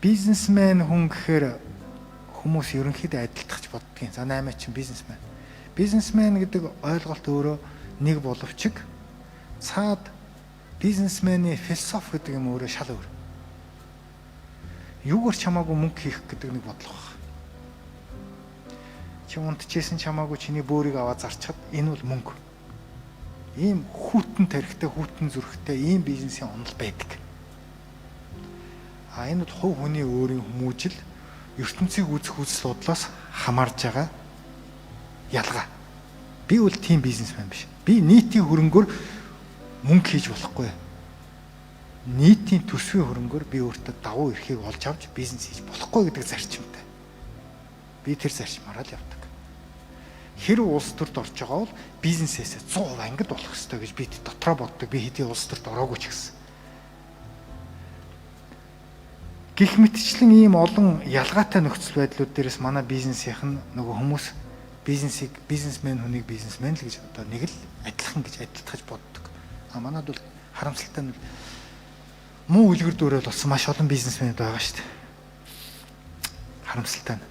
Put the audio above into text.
бизнесмен хүн гэхээр хүмүүс ерөнхийдөө адилтгаж боддгийн. За 8 чинь бизнесмен. Бизнесмен гэдэг ойлголт өөрөө нэг боловч цаад бизнесменийн философи гэдэг юм өөрөө шал өөр. Юугаар чамаагүй мөнгө хийх гэдэг нэг бодлого байна. Чи унтчихсэн чамаагүй чиний бөөрийг аваад зарчхад энэ бол мөнгө. Ийм хүүтэн тарихтай, хүүтэн зүрхтэй ийм бизнесийн онол байдаг. Энэ бол хувь хүний өөрийн хүмүүжил, ертөнцийг үзэх үзэл бодлоос хамаарж байгаа ялгаа. Би бол тийм бизнесмен биш. Би нийтийн хөрөнгөөр мөнгө хийж болохгүй. Нийтийн төсвийн хөрөнгөөр би өөртөө давуу эрхийг олж авч бизнес хийж болохгүй гэдэг зарчимтай. Би тэр зарчмаараа л явдаг. Хэрэг улс төрд орж байгаа бол бизнесээсээ 100% ангид болох ёстой гэж би дотроо боддог. Би хэдийн улс төрд ороогүй ч гэсэн. Гэх мэтчлэн ийм олон ялгаатай нөхцөл байдлууд дээрээс манай бизнесийнх нь нөгөө хүмүүс бизнесмен хүнийг бизнесмен л гэж одоо нэг л адилхан гэж адилтгаж боддог. Манайд бол харамсалтай нь муу үлгэр дүүрэл болсон маш олон бизнесмэнүүд байгаа шүү дээ. Харамсалтай нь.